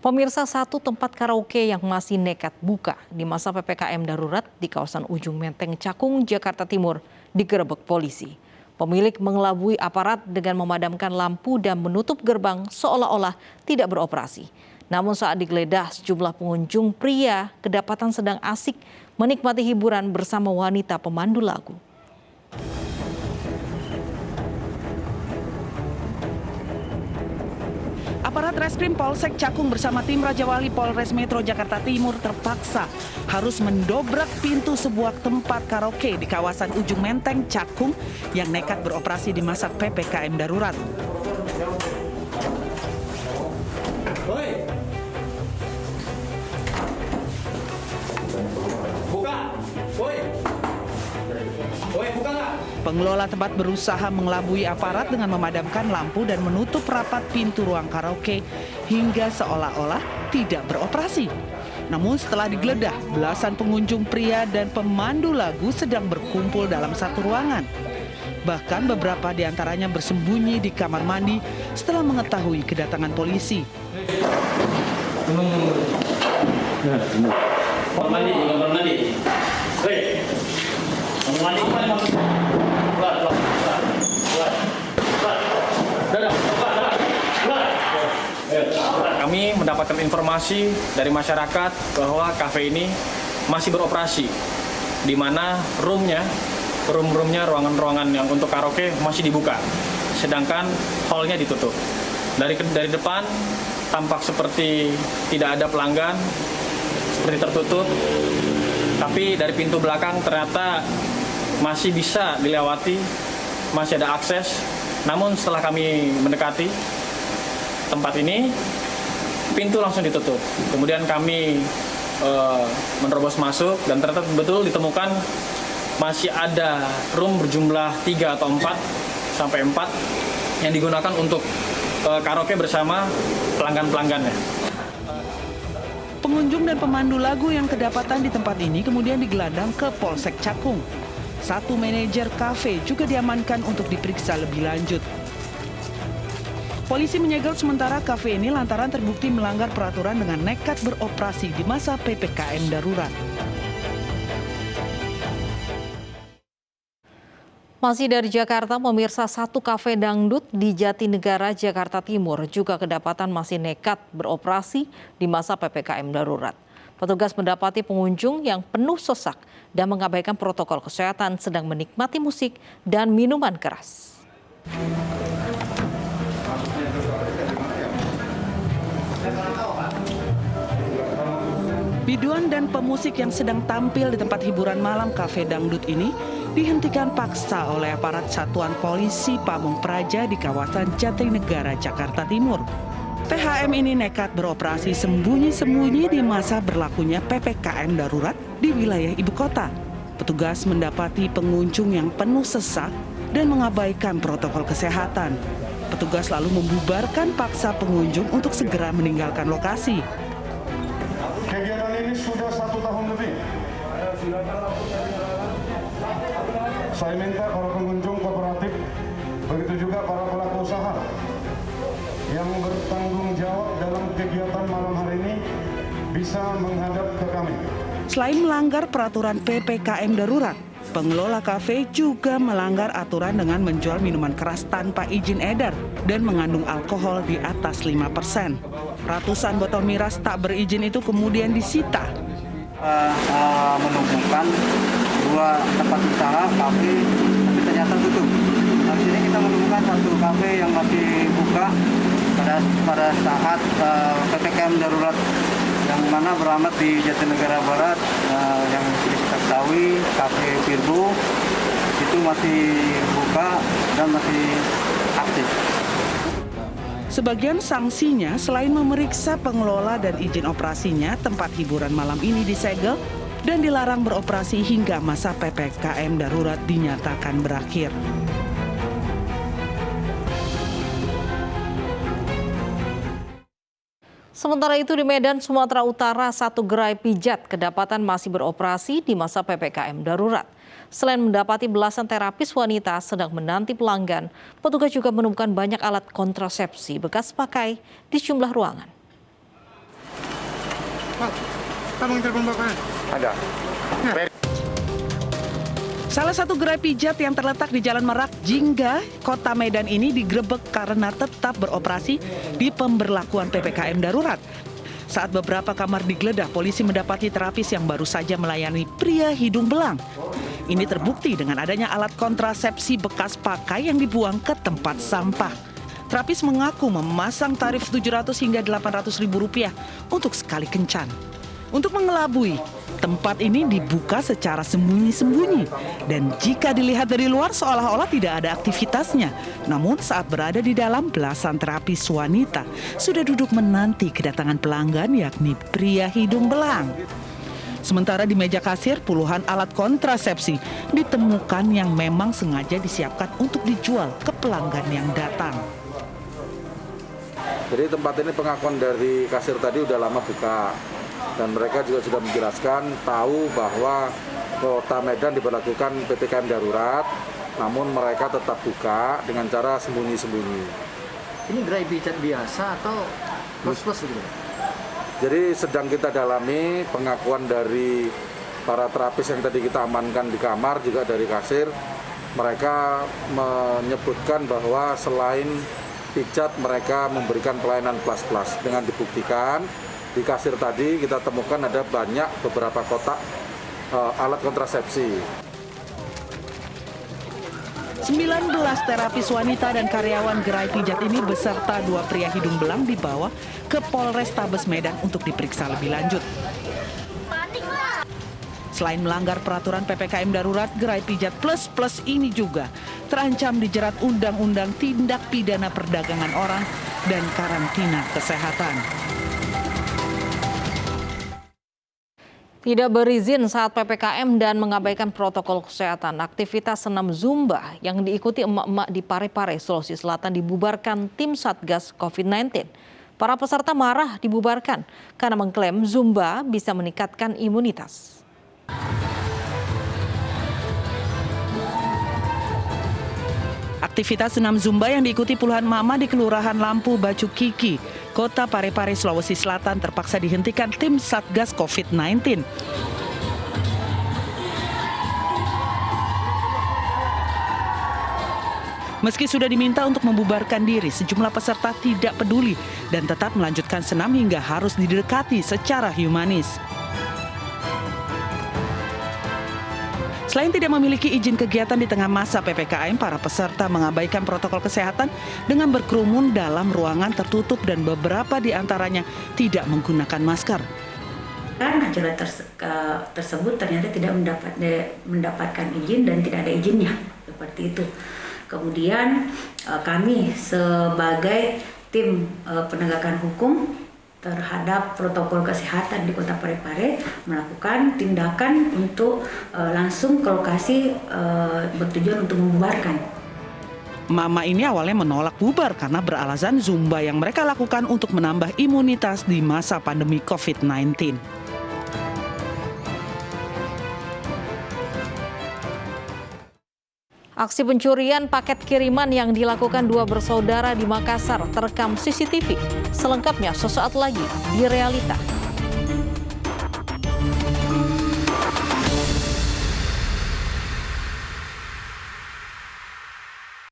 Pemirsa, satu tempat karaoke yang masih nekat buka di masa PPKM darurat di kawasan Ujung Menteng, Cakung, Jakarta Timur digerebek polisi. Pemilik mengelabui aparat dengan memadamkan lampu dan menutup gerbang seolah-olah tidak beroperasi. Namun saat digeledah, sejumlah pengunjung pria kedapatan sedang asik menikmati hiburan bersama wanita pemandu lagu. Aparat Reskrim Polsek Cakung bersama tim Raja Wali Polres Metro Jakarta Timur terpaksa harus mendobrak pintu sebuah tempat karaoke di kawasan Ujung Menteng, Cakung yang nekat beroperasi di masa PPKM darurat. Pengelola tempat berusaha mengelabui aparat dengan memadamkan lampu dan menutup rapat pintu ruang karaoke hingga seolah-olah tidak beroperasi. Namun setelah digeledah, belasan pengunjung pria dan pemandu lagu sedang berkumpul dalam satu ruangan. Bahkan beberapa di antaranya bersembunyi di kamar mandi setelah mengetahui kedatangan polisi. Kami mendapatkan informasi dari masyarakat bahwa kafe ini masih beroperasi, di mana room-nya, ruangan-ruangan yang untuk karaoke masih dibuka, sedangkan hall-nya ditutup. Dari depan tampak seperti tidak ada pelanggan, seperti tertutup, tapi dari pintu belakang ternyata masih bisa dilewati, masih ada akses. Namun setelah kami mendekati tempat ini, pintu langsung ditutup. Kemudian kami menerobos masuk dan ternyata betul ditemukan masih ada room berjumlah 3 atau 4 sampai 4 yang digunakan untuk karaoke bersama pelanggan-pelanggannya. Pengunjung dan pemandu lagu yang kedapatan di tempat ini kemudian digelandang ke Polsek Cakung. Satu manajer kafe juga diamankan untuk diperiksa lebih lanjut. Polisi menyegel sementara kafe ini lantaran terbukti melanggar peraturan dengan nekat beroperasi di masa PPKM darurat. Masih dari Jakarta, pemirsa, satu kafe dangdut di Jatinegara, Jakarta Timur juga kedapatan masih nekat beroperasi di masa PPKM darurat. Petugas mendapati pengunjung yang penuh sesak dan mengabaikan protokol kesehatan sedang menikmati musik dan minuman keras. Biduan dan pemusik yang sedang tampil di tempat hiburan malam kafe dangdut ini dihentikan paksa oleh aparat Satuan Polisi Pamung Praja di kawasan Jatinegara, Jakarta Timur. PHM ini nekat beroperasi sembunyi-sembunyi di masa berlakunya PPKM darurat di wilayah ibu kota. Petugas mendapati pengunjung yang penuh sesak dan mengabaikan protokol kesehatan. Petugas lalu membubarkan paksa pengunjung untuk segera meninggalkan lokasi. Kegiatan ini sudah 1 tahun lebih. Saya minta para pengunjung kooperatif, begitu juga para pelaku usaha yang bertanggung jawab dalam kegiatan malam hari ini bisa menghadap ke kami. Selain melanggar peraturan PPKM darurat, pengelola kafe juga melanggar aturan dengan menjual minuman keras tanpa izin edar dan mengandung alkohol di atas 5%. Ratusan botol miras tak berizin itu kemudian disita. Menemukan 2 tempat usaha kafe tapi ternyata tutup. Nah, di sini kita menemukan satu kafe yang masih buka pada saat PPKM darurat yang mana beramat di Jatinegara Barat, yang kita ketahui kafe Virgo itu masih buka dan masih aktif. Sebagian sanksinya selain memeriksa pengelola dan izin operasinya, tempat hiburan malam ini disegel dan dilarang beroperasi hingga masa PPKM darurat dinyatakan berakhir. Sementara itu di Medan, Sumatera Utara, satu gerai pijat kedapatan masih beroperasi di masa PPKM darurat. Selain mendapati belasan terapis wanita sedang menanti pelanggan, petugas juga menemukan banyak alat kontrasepsi bekas pakai di sejumlah ruangan. Pak, tolong telepon bapaknya. Ada. Salah satu gerai pijat yang terletak di Jalan Merak, Jingga, Kota Medan ini digerebek karena tetap beroperasi di pemberlakuan PPKM darurat. Saat beberapa kamar digeledah, polisi mendapati terapis yang baru saja melayani pria hidung belang. Ini terbukti dengan adanya alat kontrasepsi bekas pakai yang dibuang ke tempat sampah. Terapis mengaku memasang tarif 700 hingga 800 ribu rupiah untuk sekali kencan. Untuk mengelabui, tempat ini dibuka secara sembunyi-sembunyi dan jika dilihat dari luar seolah-olah tidak ada aktivitasnya. Namun saat berada di dalam, belasan terapis wanita sudah duduk menanti kedatangan pelanggan yakni pria hidung belang. Sementara di meja kasir, puluhan alat kontrasepsi ditemukan yang memang sengaja disiapkan untuk dijual ke pelanggan yang datang. Jadi tempat ini pengakuan dari kasir tadi udah lama buka. Dan mereka juga sudah menjelaskan tahu bahwa Kota Medan diberlakukan PPKM darurat, namun mereka tetap buka dengan cara sembunyi-sembunyi. Ini gerai pijat biasa atau plus-plus gitu? Jadi sedang kita dalami pengakuan dari para terapis yang tadi kita amankan di kamar, juga dari kasir. Mereka menyebutkan bahwa selain pijat mereka memberikan pelayanan plus-plus dengan dibuktikan. Di kasir tadi kita temukan ada banyak beberapa kotak alat kontrasepsi. 19 terapis wanita dan karyawan gerai pijat ini beserta 2 pria hidung belang dibawa ke Polrestabes Medan untuk diperiksa lebih lanjut. Selain melanggar peraturan PPKM darurat, gerai pijat plus-plus ini juga terancam dijerat Undang-Undang Tindak Pidana Perdagangan Orang dan Karantina Kesehatan. Tidak berizin saat PPKM dan mengabaikan protokol kesehatan, aktivitas senam Zumba yang diikuti emak-emak di Parepare, Sulawesi Selatan dibubarkan tim Satgas COVID-19. Para peserta marah dibubarkan karena mengklaim Zumba bisa meningkatkan imunitas. Aktivitas senam Zumba yang diikuti puluhan mama di Kelurahan Lampu Bacu Kiki, Kota Parepare, Sulawesi Selatan terpaksa dihentikan tim Satgas COVID-19. Meski sudah diminta untuk membubarkan diri, sejumlah peserta tidak peduli dan tetap melanjutkan senam hingga harus didekati secara humanis. Selain tidak memiliki izin kegiatan di tengah masa PPKM, para peserta mengabaikan protokol kesehatan dengan berkerumun dalam ruangan tertutup dan beberapa di antaranya tidak menggunakan masker. Acara tersebut ternyata tidak mendapatkan izin dan tidak ada izinnya, seperti itu. Kemudian kami sebagai tim penegakan hukum terhadap protokol kesehatan di Kota Parepare melakukan tindakan untuk langsung ke lokasi bertujuan untuk membubarkan. Mama ini awalnya menolak bubar karena beralasan Zumba yang mereka lakukan untuk menambah imunitas di masa pandemi COVID-19. Aksi pencurian paket kiriman yang dilakukan 2 bersaudara di Makassar terekam CCTV. Selengkapnya sesaat lagi di Realita.